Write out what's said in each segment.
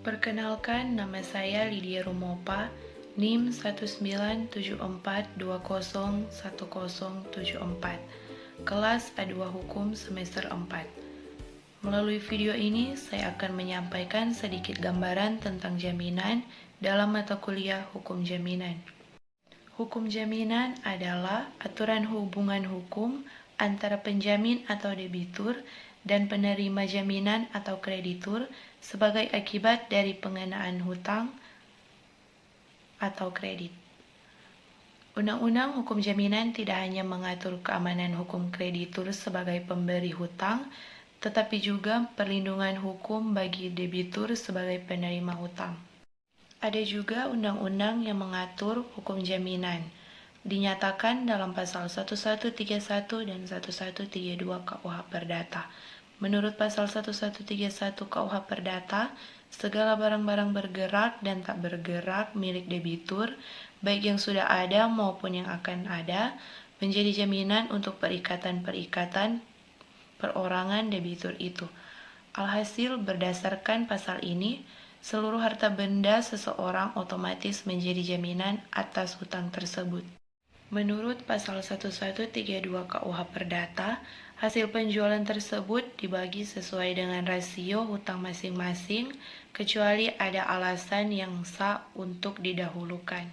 Perkenalkan, nama saya Lydia Rumopa, NIM 19742011074, kelas A2 Hukum semester 4. Melalui video ini, saya akan menyampaikan sedikit gambaran tentang jaminan dalam mata kuliah Hukum Jaminan. Hukum jaminan adalah aturan hubungan hukum antara penjamin atau debitur dan penerima jaminan atau kreditur sebagai akibat dari pengenaan hutang atau kredit. Undang-undang hukum jaminan tidak hanya mengatur keamanan hukum kreditur sebagai pemberi hutang, tetapi juga perlindungan hukum bagi debitur sebagai penerima hutang. Ada juga undang-undang yang mengatur hukum jaminan, dinyatakan dalam pasal 1131 dan 1132 KUH Perdata. Menurut pasal 1131 KUH Perdata, segala barang-barang bergerak dan tak bergerak milik debitur, baik yang sudah ada maupun yang akan ada, menjadi jaminan untuk perikatan-perikatan perorangan debitur itu. Alhasil, berdasarkan pasal ini, seluruh harta benda seseorang otomatis menjadi jaminan atas hutang tersebut. Menurut pasal 1132 KUH Perdata, hasil penjualan tersebut dibagi sesuai dengan rasio hutang masing-masing, kecuali ada alasan yang sah untuk didahulukan.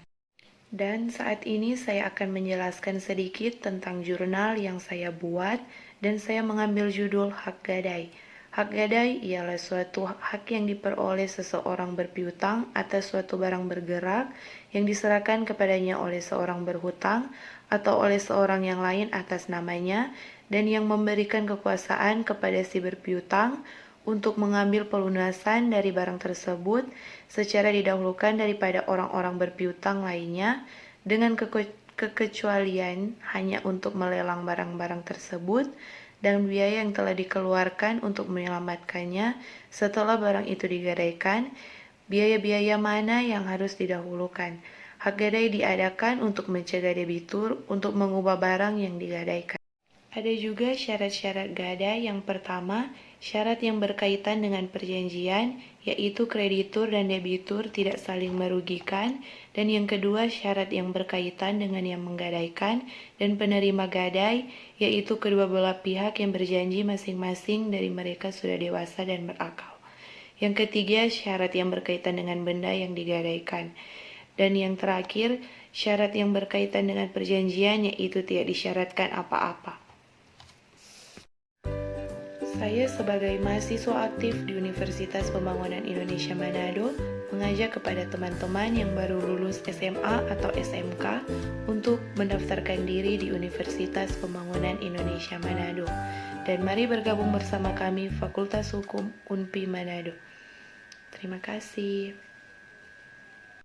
Dan saat ini saya akan menjelaskan sedikit tentang jurnal yang saya buat, dan saya mengambil judul hak gadai. Hak gadai ialah suatu hak yang diperoleh seseorang berpiutang atas suatu barang bergerak yang diserahkan kepadanya oleh seorang berhutang atau oleh seorang yang lain atas namanya, dan yang memberikan kekuasaan kepada si berpiutang untuk mengambil pelunasan dari barang tersebut secara didahulukan daripada orang-orang berpiutang lainnya, dengan kekecualian hanya untuk melelang barang-barang tersebut dan biaya yang telah dikeluarkan untuk menyelamatkannya setelah barang itu digadaikan, biaya-biaya mana yang harus didahulukan. Hak gadai diadakan untuk mencegah debitur untuk mengubah barang yang digadaikan. Ada juga syarat-syarat gadai. Yang pertama, syarat yang berkaitan dengan perjanjian, yaitu kreditur dan debitur tidak saling merugikan. Dan yang kedua, syarat yang berkaitan dengan yang menggadaikan dan penerima gadai, yaitu kedua belah pihak yang berjanji masing-masing dari mereka sudah dewasa dan berakal. Yang ketiga, syarat yang berkaitan dengan benda yang digadaikan. Dan yang terakhir, syarat yang berkaitan dengan perjanjian, yaitu tidak disyaratkan apa-apa. Saya sebagai mahasiswa aktif di Universitas Pembangunan Indonesia Manado mengajak kepada teman-teman yang baru lulus SMA atau SMK untuk mendaftarkan diri di Universitas Pembangunan Indonesia Manado. Dan mari bergabung bersama kami Fakultas Hukum UNPI Manado. Terima kasih.